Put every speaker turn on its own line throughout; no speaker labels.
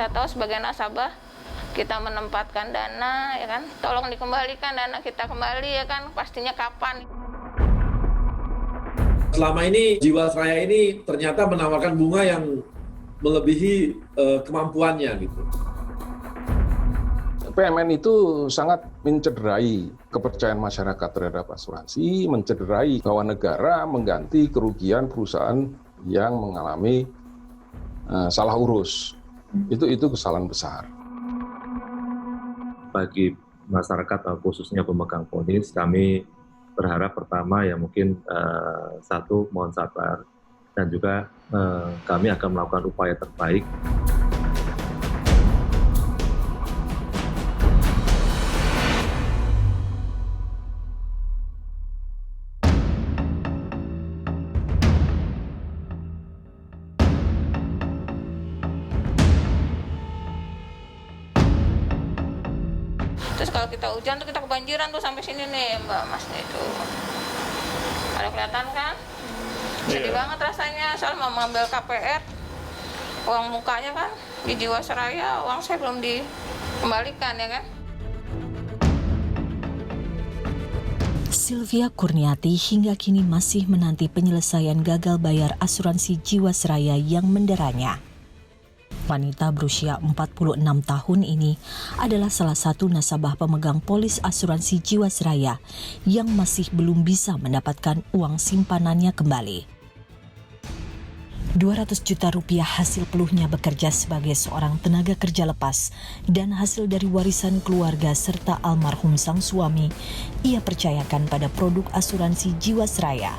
kita tahu sebagai nasabah kita menempatkan dana, ya kan, tolong dikembalikan dana kita kembali, ya kan, pastinya kapan.
Selama ini Jiwasraya ini ternyata menawarkan bunga yang melebihi kemampuannya gitu.
PMN itu sangat mencederai kepercayaan masyarakat terhadap asuransi, mencederai bahwa negara mengganti kerugian perusahaan yang mengalami salah urus. Itu kesalahan besar.
Bagi masyarakat khususnya pemegang polis, kami berharap pertama ya mungkin satu mohon sabar dan juga kami akan melakukan upaya terbaik.
Terus kalau kita hujan tuh kita kebanjiran tuh sampai sini nih Mbak Mas itu. Ada kelihatan kan? Sedih banget rasanya, soal mau mengambil KPR, uang mukanya kan di Jiwasraya, uang saya belum dikembalikan, ya kan?
Sylvia Kurniati hingga kini masih menanti penyelesaian gagal bayar asuransi Jiwasraya yang menderanya. Wanita berusia 46 tahun ini adalah salah satu nasabah pemegang polis asuransi Jiwasraya yang masih belum bisa mendapatkan uang simpanannya kembali. 200 juta rupiah hasil peluhnya bekerja sebagai seorang tenaga kerja lepas dan hasil dari warisan keluarga serta almarhum sang suami ia percayakan pada produk asuransi Jiwasraya.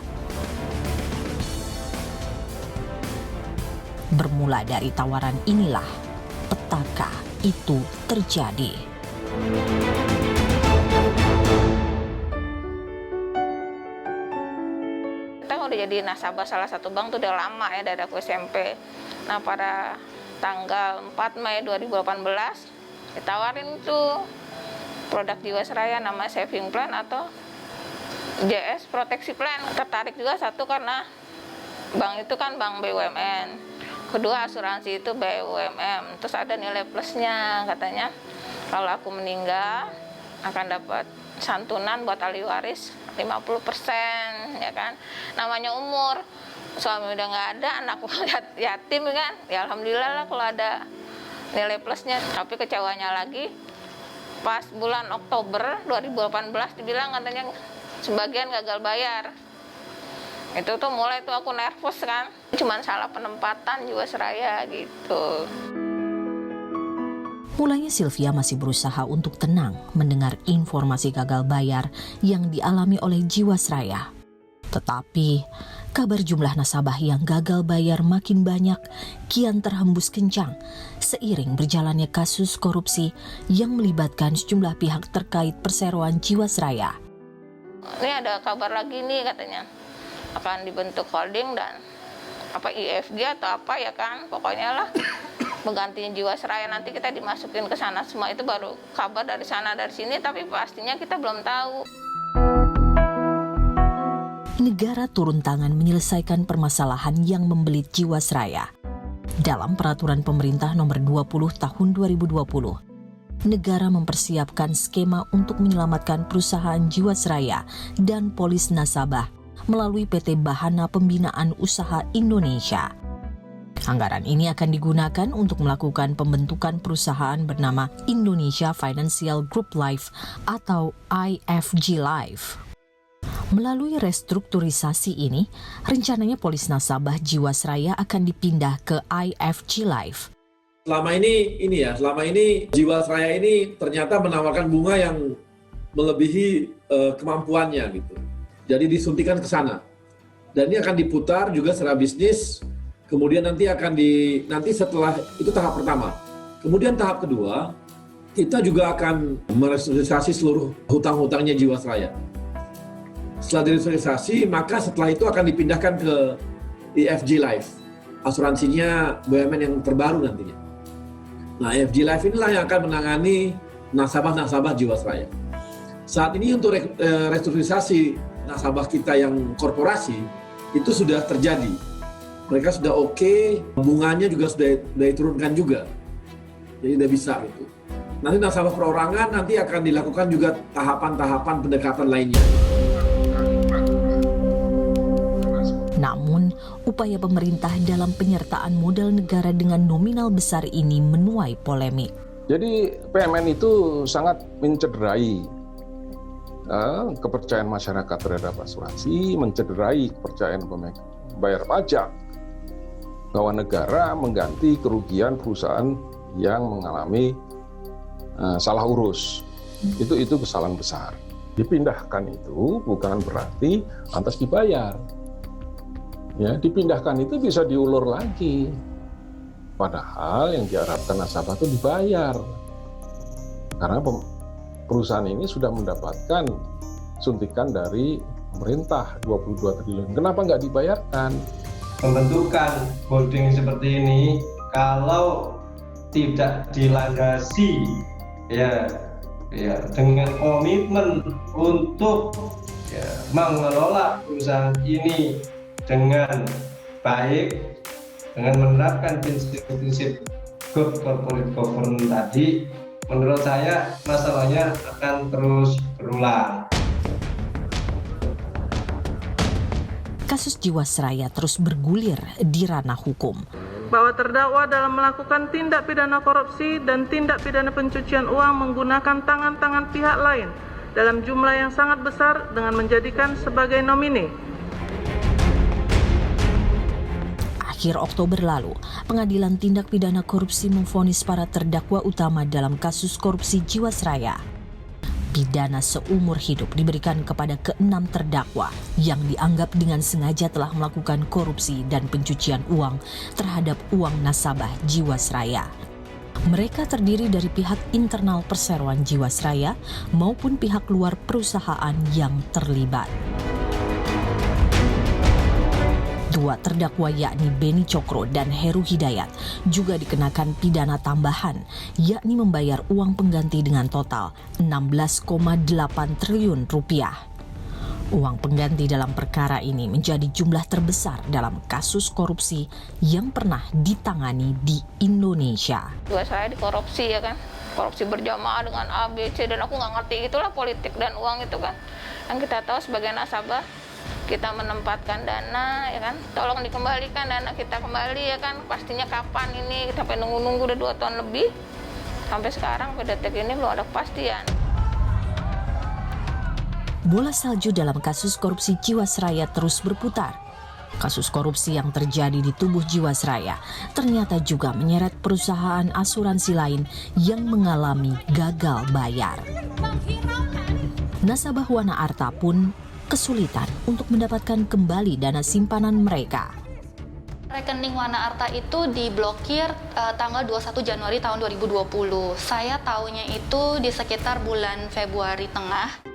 Bermula dari tawaran inilah, petaka itu terjadi.
Kita udah jadi nasabah salah satu bank tuh udah lama ya, dari aku SMP. Nah pada tanggal 4 Mei 2018 ditawarin tuh produk Jiwasraya nama saving plan atau JS proteksi plan. Tertarik juga satu karena bank itu kan bank BUMN. Kedua asuransi itu BUMN, terus ada nilai plusnya katanya kalau aku meninggal akan dapat santunan buat ahli waris 50%, ya kan. Namanya umur, suami udah nggak ada, anak yatim kan, ya alhamdulillah lah kalau ada nilai plusnya. Tapi kecewanya lagi pas bulan Oktober 2018 dibilang katanya sebagian gagal bayar. Itu tuh mulai tuh aku nervous kan, cuman salah penempatan Jiwasraya gitu.
Mulanya Sylvia masih berusaha untuk tenang mendengar informasi gagal bayar yang dialami oleh Jiwasraya. Tetapi kabar jumlah nasabah yang gagal bayar makin banyak kian terhembus kencang seiring berjalannya kasus korupsi yang melibatkan sejumlah pihak terkait perseroan Jiwasraya.
Ini ada kabar lagi nih katanya, akan dibentuk holding dan IFG atau apa ya kan, pokoknya lah menggantinya Jiwasraya, nanti kita dimasukin ke sana semua. Itu baru kabar dari sana dari sini, tapi pastinya kita belum tahu.
Negara turun tangan menyelesaikan permasalahan yang membelit Jiwasraya. Dalam peraturan pemerintah nomor 20 tahun 2020, negara mempersiapkan skema untuk menyelamatkan perusahaan Jiwasraya dan polis nasabah melalui PT Bahana Pembinaan Usaha Indonesia. Anggaran ini akan digunakan untuk melakukan pembentukan perusahaan bernama Indonesia Financial Group Life atau IFG Life. Melalui restrukturisasi ini, rencananya polis nasabah Jiwasraya akan dipindah ke IFG Life.
Selama ini Jiwasraya ini ternyata menawarkan bunga yang melebihi kemampuannya gitu. Jadi disuntikan ke sana. Dan ini akan diputar juga secara bisnis. Kemudian nanti setelah itu tahap pertama. Kemudian tahap kedua, kita juga akan merestrukturisasi seluruh hutang-hutangnya Jiwasraya. Setelah direstrukturisasi, maka setelah itu akan dipindahkan ke IFG Life. Asuransinya BUMN yang terbaru nantinya. Nah, IFG Life inilah yang akan menangani nasabah-nasabah Jiwasraya. Saat ini untuk restrukturisasi nasabah kita yang korporasi itu sudah terjadi. Mereka sudah oke, bunganya juga sudah diturunkan juga. jadi tidak bisa gitu. Nanti nasabah perorangan nanti akan dilakukan juga tahapan-tahapan pendekatan lainnya.
Namun, upaya pemerintah dalam penyertaan modal negara dengan nominal besar ini menuai polemik.
Jadi PMN itu sangat mencederai kepercayaan masyarakat terhadap asuransi, mencederai kepercayaan bayar pajak, bahwa negara mengganti kerugian perusahaan yang mengalami salah urus. Itu kesalahan besar. Dipindahkan itu bukan berarti lantas dibayar. Ya, dipindahkan itu bisa diulur lagi. Padahal yang diharapkan nasabah itu dibayar. Karena perusahaan ini sudah mendapatkan suntikan dari pemerintah 22 triliun. Kenapa nggak dibayarkan?
Pembentukan holding seperti ini kalau tidak dilandasi ya dengan komitmen untuk mengelola perusahaan ini dengan baik, dengan menerapkan prinsip-prinsip good corporate governance tadi, menurut saya masalahnya akan terus berulang.
Kasus Jiwasraya terus bergulir di ranah hukum.
Bahwa terdakwa dalam melakukan tindak pidana korupsi dan tindak pidana pencucian uang menggunakan tangan-tangan pihak lain dalam jumlah yang sangat besar dengan menjadikan sebagai nomine.
Akhir Oktober lalu, Pengadilan Tindak Pidana Korupsi memvonis para terdakwa utama dalam kasus korupsi Jiwasraya. Pidana seumur hidup diberikan kepada ke-6 terdakwa yang dianggap dengan sengaja telah melakukan korupsi dan pencucian uang terhadap uang nasabah Jiwasraya. Mereka terdiri dari pihak internal perseroan Jiwasraya maupun pihak luar perusahaan yang terlibat. Dua terdakwa yakni Beni Cokro dan Heru Hidayat juga dikenakan pidana tambahan, yakni membayar uang pengganti dengan total 16,8 triliun rupiah. Uang pengganti dalam perkara ini menjadi jumlah terbesar dalam kasus korupsi yang pernah ditangani di Indonesia.
Jiwasraya dikorupsi ya kan, korupsi berjamaah dengan A, B, C, dan aku nggak ngerti itulah politik dan uang itu kan. Yang kita tahu sebagai nasabah, kita menempatkan dana ya kan, tolong dikembalikan dana kita kembali ya kan, pastinya kapan ini, kita sampai nunggu udah 2 tahun lebih, sampai sekarang pada detik ini belum ada kepastian.
Bola salju dalam kasus korupsi Jiwasraya terus berputar. Kasus korupsi yang terjadi di tubuh Jiwasraya ternyata juga menyeret perusahaan asuransi lain yang mengalami gagal bayar. Nasabah Wana Arta pun kesulitan untuk mendapatkan kembali dana simpanan mereka.
Rekening Wana Arta itu diblokir tanggal 21 Januari tahun 2020. Saya tahunya itu di sekitar bulan Februari tengah.